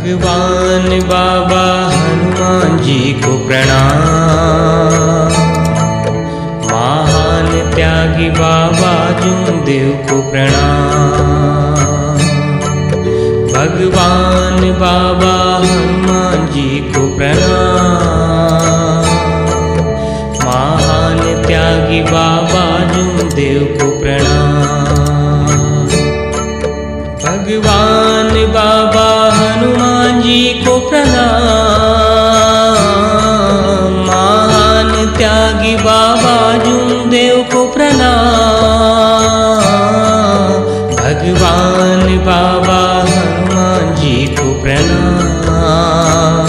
भगवान बाबा हनुमान जी को प्रणाम। महान त्यागी बाबा जूदेव को प्रणाम। भगवान बाबा हनुमान जी को प्रणाम। महान त्यागी बाबा जूदेव को प्रणाम। भगवान बाबा हनुमान जी को प्रणाम। महान त्यागी बाबा जूदेव को प्रणाम। भगवान बाबा हनुमान जी को प्रणाम।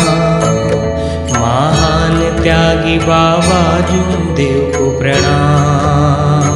महान त्यागी बाबा जूदेव को प्रणाम।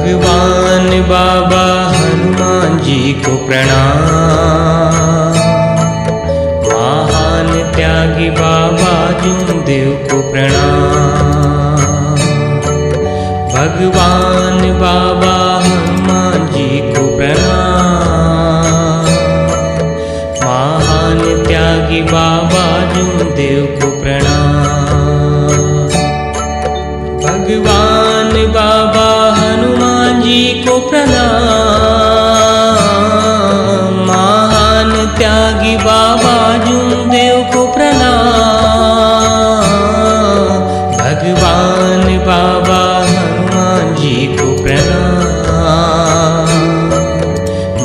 भगवान बाबा हनुमान जी को प्रणाम। महान त्यागी बाबा जूदेव को प्रणाम। भगवान बाबा हनुमान जी को प्रणाम। महान त्यागी बाबा जूदेव को प्रणाम। भगवान बाबा हनुमान जी को प्रणाम। महान त्यागी बाबा जूदेव को प्रणाम। भगवान बाबा हनुमान जी को प्रणाम।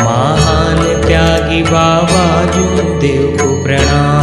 महान त्यागी बाबा जूदेव को प्रणाम।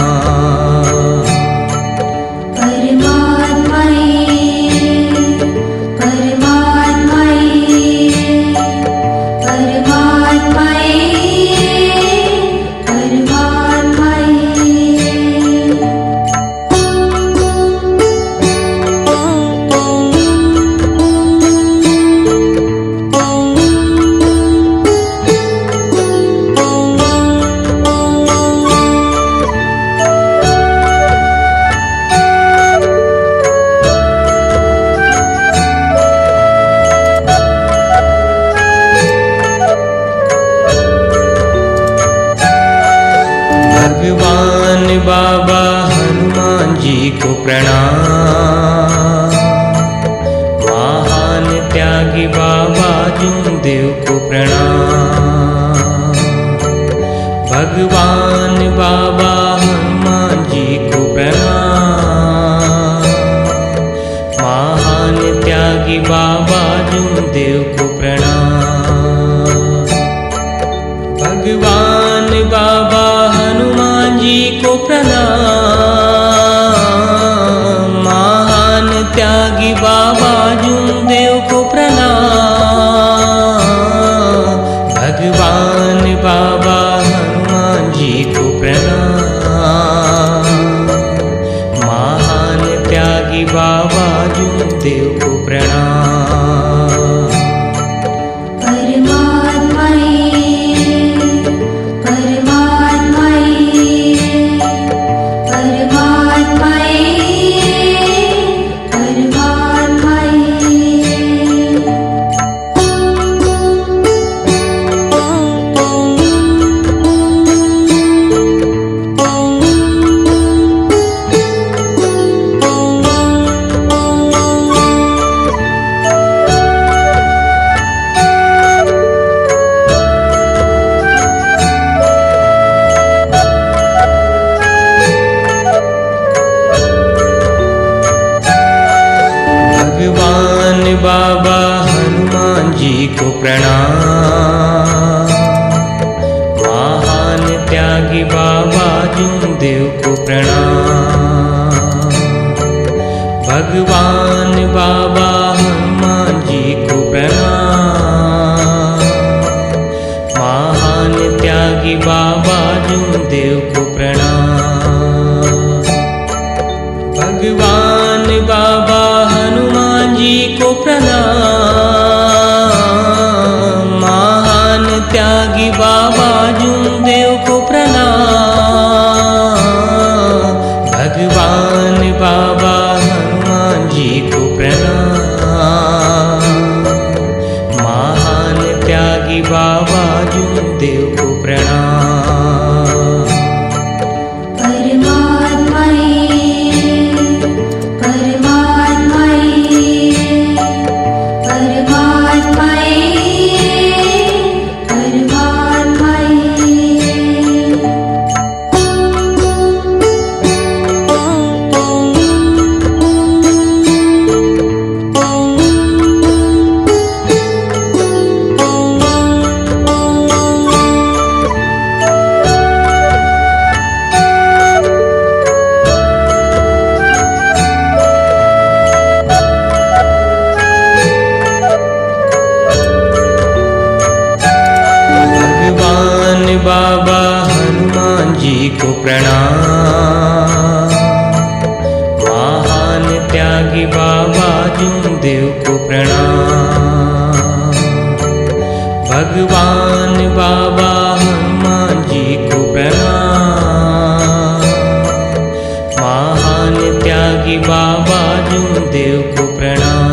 भगवान बाबा हनुमान जी को प्रणाम। महान त्यागी बाबा जूदेव को प्रणाम। भगवान बाबा हनुमान जी को प्रणाम। महान त्यागी बाबा जूदेव को प्रणाम। भगवान बाबा हनुमान जी को प्रणाम। महान त्यागी बाबा जूदेव को प्रणाम। भगवान बाबा हनुमान जी को प्रणाम। महान त्यागी बाबा जूदेव को प्रणाम। भगवान बाबा हनुमान जी को प्रणाम। महान त्यागी बाबा जूदेव को प्रणाम। भगवान बाबा हनुमान जी को प्रणाम। प्रणाम। महान त्यागी बाबा जूमदेव को प्रणाम। भगवान बाबा हनुमान जी को प्रणाम। महान त्यागी बाबा जूमदेव को प्रणाम। बाबा हनुमान जी को प्रणाम। महान त्यागी बाबा जूमदेव को प्रणाम। भगवान बाबा हनुमान जी को प्रणाम। महान त्यागी बाबा जूमदेव को प्रणाम।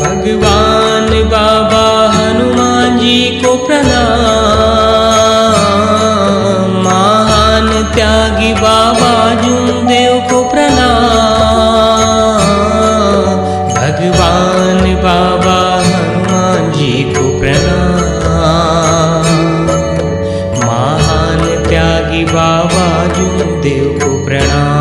भगवान बाबा हनुमान जी को प्रणाम। महान त्यागी बाबा जूमदेव को प्रणाम। भगवान बाबा हनुमान जी को प्रणाम। महान त्यागी बाबा जूमदेव को प्रणाम।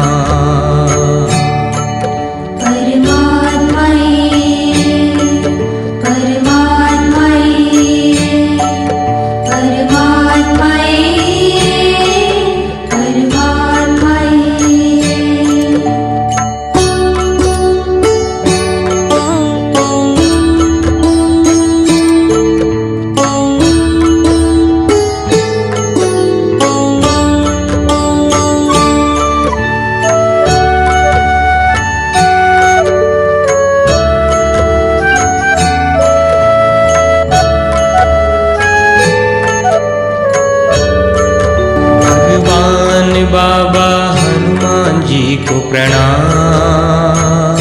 बाबा हनुमान जी को प्रणाम।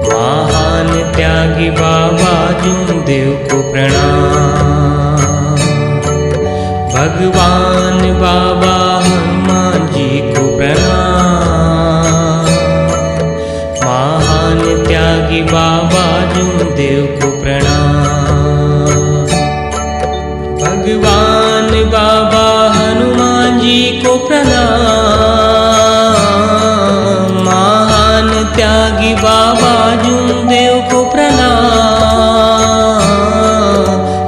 महान त्यागी बाबा जूमदेव को प्रणाम। भगवान बाबा हनुमान जी को प्रणाम। महान त्यागी बाबा जूमदेव को प्रणाम। भगवान बाबा हनुमान जी को प्रणाम। महान त्यागी बाबा जूमदेव को प्रणाम।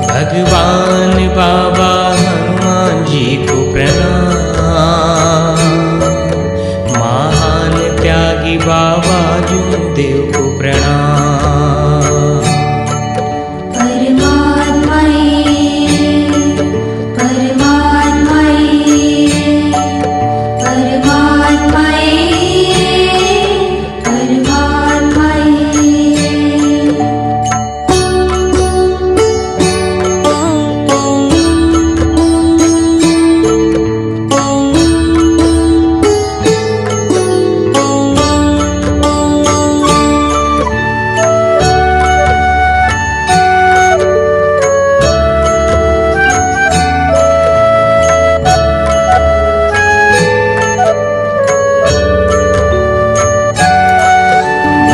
भगवान बाबा हनुमान जी को प्रणाम। महान त्यागी बाबा जूमदेव को प्रणाम।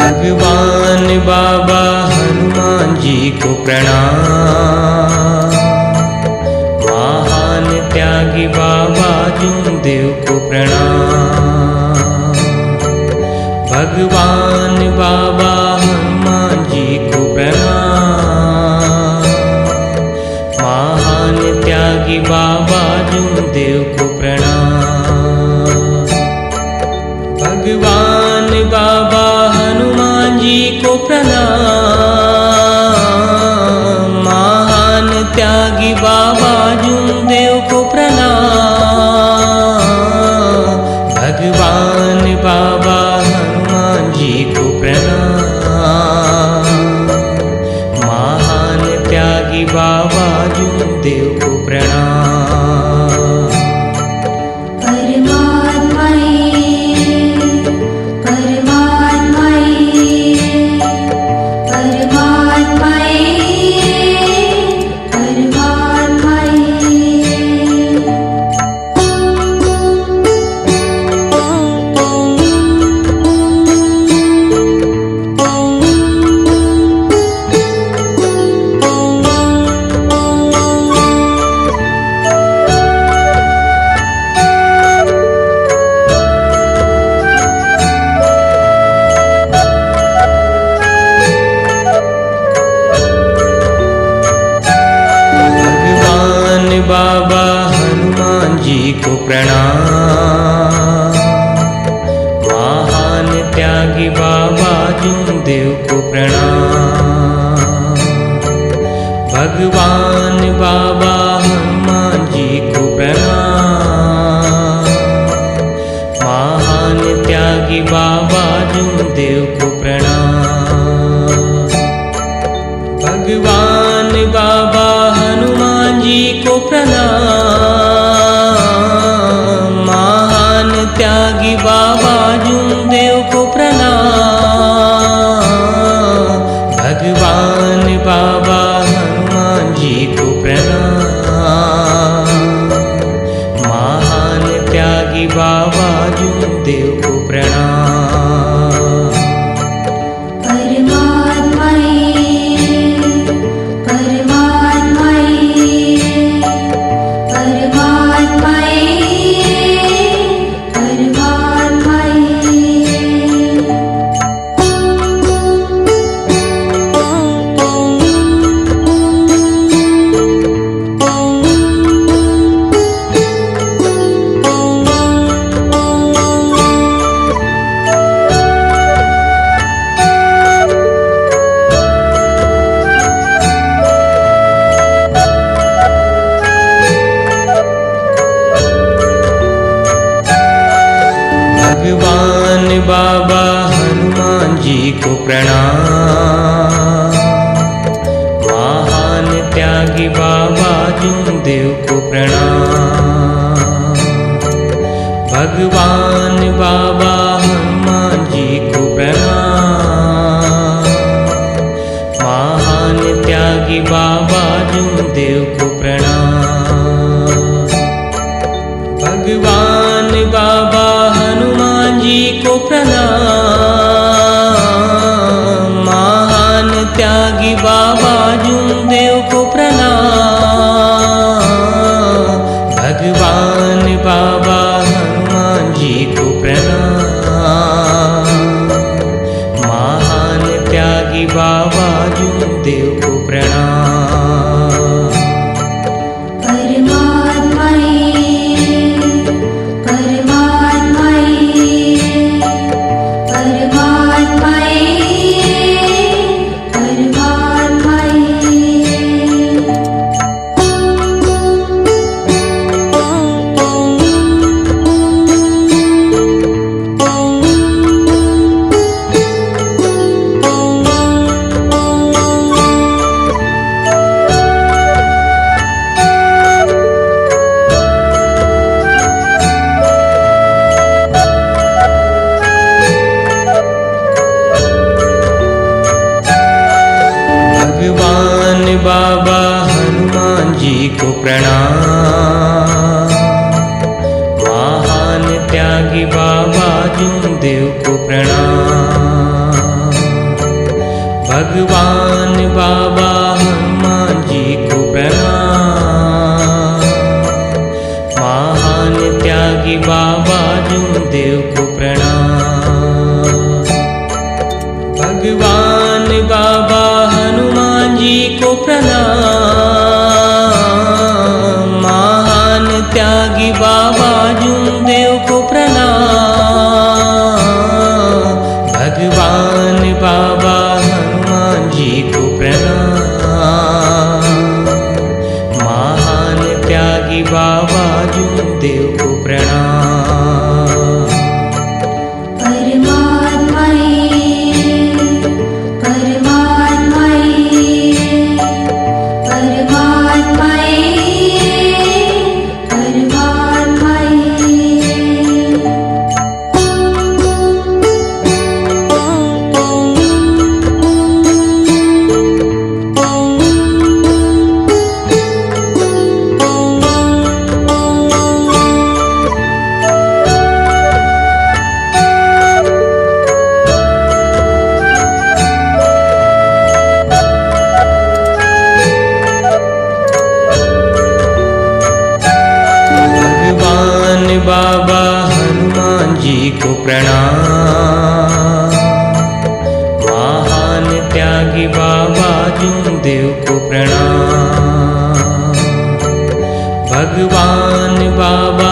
भगवान बाबा हनुमान जी को प्रणाम। महान त्यागी बाबा जूमदेव को प्रणाम। भगवान बाबा हनुमान जी को प्रणाम। महान त्यागी बाबा जूमदेव को प्रणाम। भगवान बाबा हनुमान जी को प्रणाम। महान त्यागी बाबा जूमदेव को प्रणाम। भगवान बाबा हनुमान जी को प्रणाम। को प्रणाम। महान त्यागी बाबा जूमदेव को प्रणाम। भगवान बाबा हनुमान जी को प्रणाम। महान त्यागी बाबा जूमदेव को प्रणाम। भगवान बाबा हनुमान जी को प्रणाम। महान त्यागी बाबा जूमदेव को प्रणाम। भगवान बाबा हनुमान जी को प्रणाम। महान त्यागी बाबा जूमदेव को प्रणाम। भगवान बाबा हनुमान जी को प्रणाम। महान त्यागी बाबा जूमदेव को प्रणाम। भगवान बाबा हनुमान जी को प्रणाम। महान त्यागी बाबा जूमदेव को प्रणाम। भगवान बाबा हनुमान जी को प्रणाम। महान त्यागी बाबा जूमदेव को प्रणाम। भगवान बाबा हनुमान जी को प्रणाम। महान त्यागी बाबा जूमदेव को प्रणाम। भगवान बाबा हनुमान जी को प्रणाम। महान त्यागी बाबा जूमदेव को प्रणाम। भगवान बाबा हनुमान जी को प्रणाम। महान त्यागी बाबा जूमदेव को प्रणाम। भगवान बाबा हनुमान जी को प्रणाम। महान त्यागी बाबा जूमदेव को प्रणाम। भगवान बाबा हनुमान जी को प्रणाम। महान त्यागी बाबा जूमदेव को प्रणाम। बाबा हनुमान जी को प्रणाम। महान त्यागी बाबा जूमदेव को प्रणाम। भगवान बाबा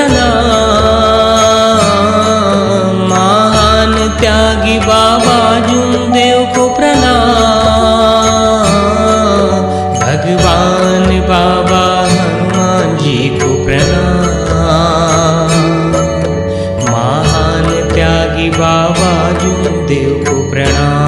प्रणाम, महान त्यागी बाबा जूमदेव को प्रणाम, भगवान बाबा हनुमान जी को प्रणाम, महान त्यागी बाबा जूमदेव को प्रणाम।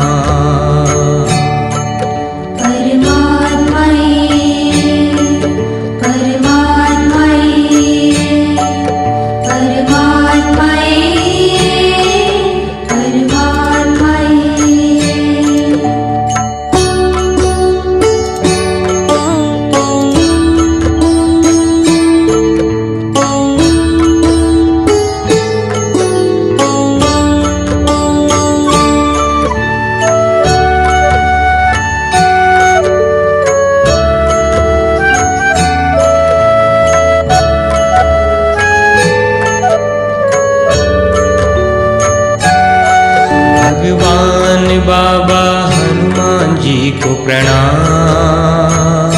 भगवान बाबा हनुमान जी को प्रणाम,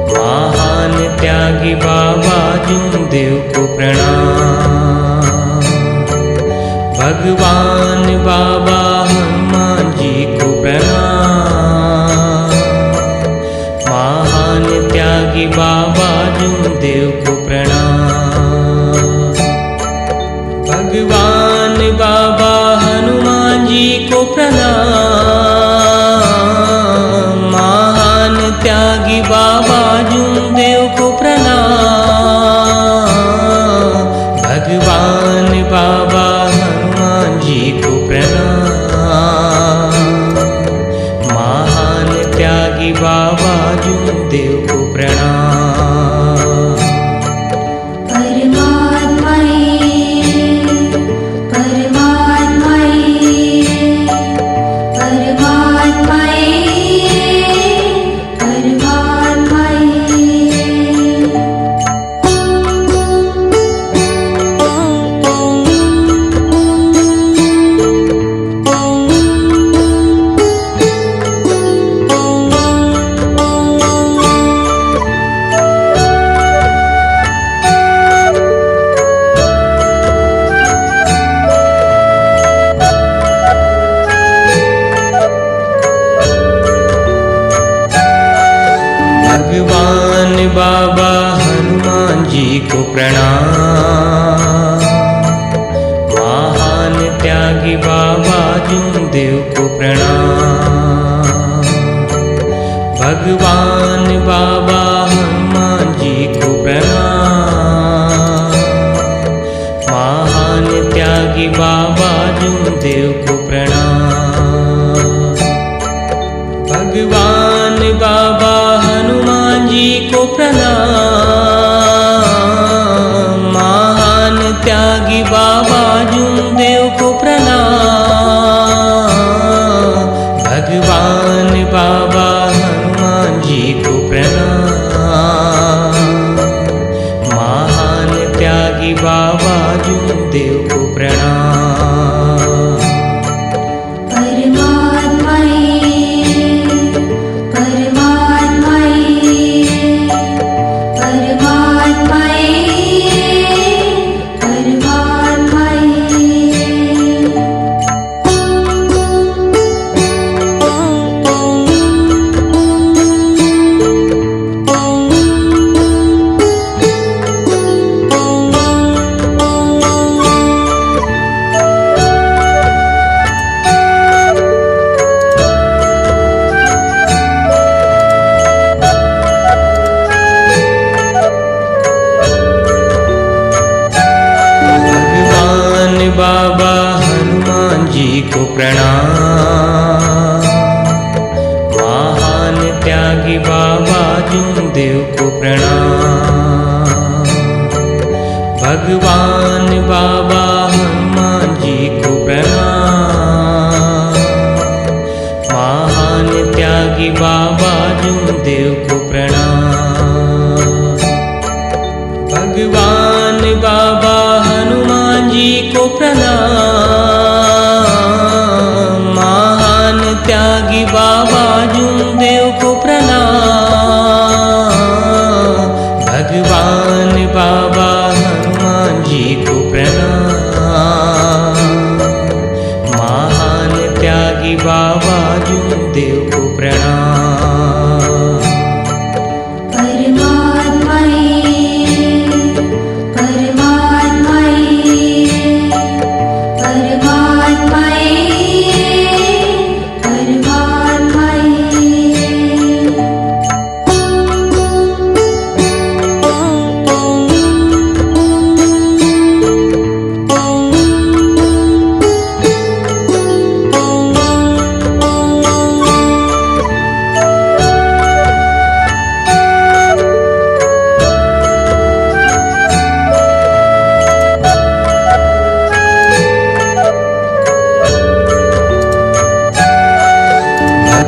महान त्यागी बाबा जूमदेव को प्रणाम, भगवान बाबा हनुमान जी को प्रणाम, महान त्यागी बाबा जूमदेव को प्रणाम, भगवान बाबा हनुमान जी को प्रणाम, महान त्यागी बाबा जूमदेव को प्रणाम, भगवान बाबा हनुमान जी को प्रणाम, महान त्यागी बाबा जूमदेव को प्रणाम। भगवान बाबा हनुमान जी को प्रणाम, महान त्यागी बाबा जूमदेव को प्रणाम, भगवान बाबा हनुमान जी को प्रणाम, महान त्यागी बाबा जूमदेव को प्रणाम, भगवान बाबा हनुमान जी को प्रणाम, महान त्यागी बाबा जूमदेव को प्रणाम, भगवान बाबा हनुमान जी को प्रणाम, महान त्यागी बाबा जूमदेव को प्रणाम। बाबा हनुमान जी को प्रणाम, महान त्यागी बाबा जूमदेव को प्रणाम, भगवान बाबा हनुमान जी को प्रणाम, महान त्यागी बाबा जूमदेव को प्रणाम, भगवान बाबा हनुमान जी को प्रणाम, महान त्यागी बाबा जूमदेव को प्रणाम, भगवान बाबा हनुमान जी को प्रणाम। महान त्यागी बाबा जूनदेव को प्रणाम।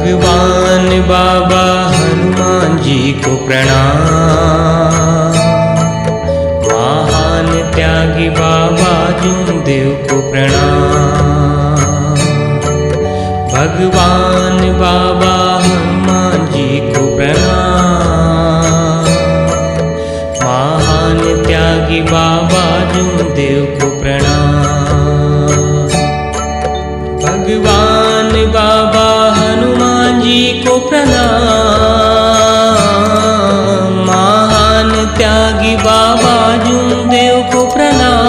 भगवान बाबा हनुमान जी को प्रणाम। महान त्यागी बाबा जूनदेव को प्रणाम। भगवान बाबा हनुमान जी को प्रणाम। महान त्यागी बाबा जूनदेव को प्रणाम। भगवान बाबा हनुमान जी को प्रणाम। महान त्यागी बाबा जूनदेव को प्रणाम।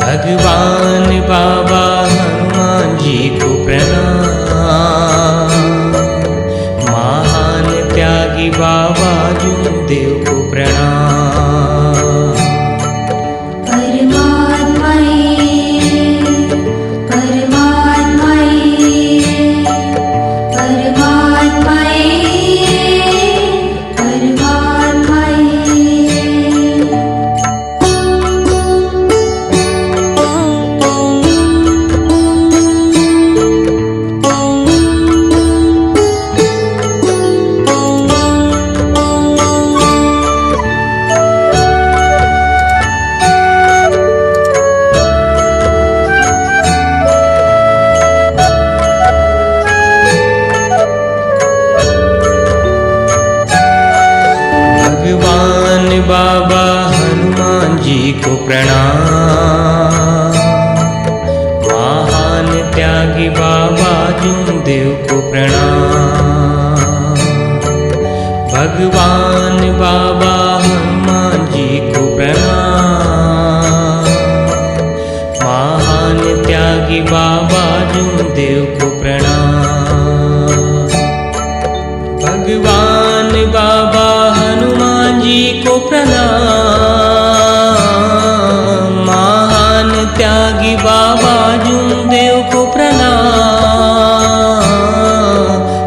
भगवान बाबा हनुमान जी को प्रणाम। महान त्यागी बाबा जूनदेव को प्रणाम। भगवान बाबा हनुमान जी को प्रणाम। महान त्यागी बाबा जूनदेव को प्रणाम। भगवान बाबा हनुमान जी को प्रणाम। महान त्यागी बाबा जूनदेव को प्रणाम। भगवान बाबा हनुमान जी को प्रणाम। महान त्यागी बाबा जूनदेव को प्रणाम।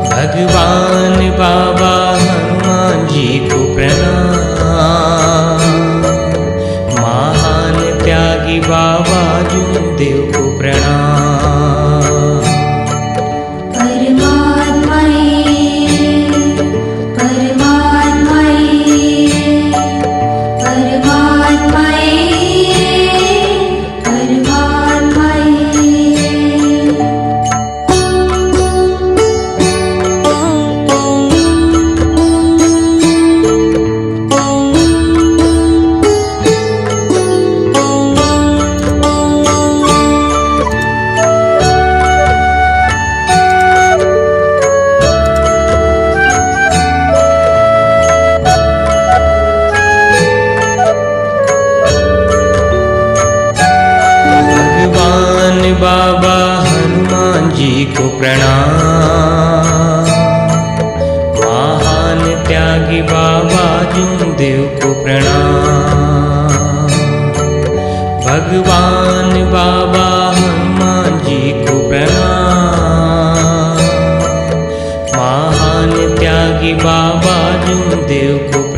भगवान बाबा हनुमान जी को प्रणाम। महान त्यागी बाबा जूनदेव को प्रणाम। बाबा हनुमान जी को प्रणाम। महान त्यागी बाबा जूनदेव को प्रणाम। भगवान बाबा हनुमान जी को प्रणाम। महान त्यागी बाबा जूनदेव को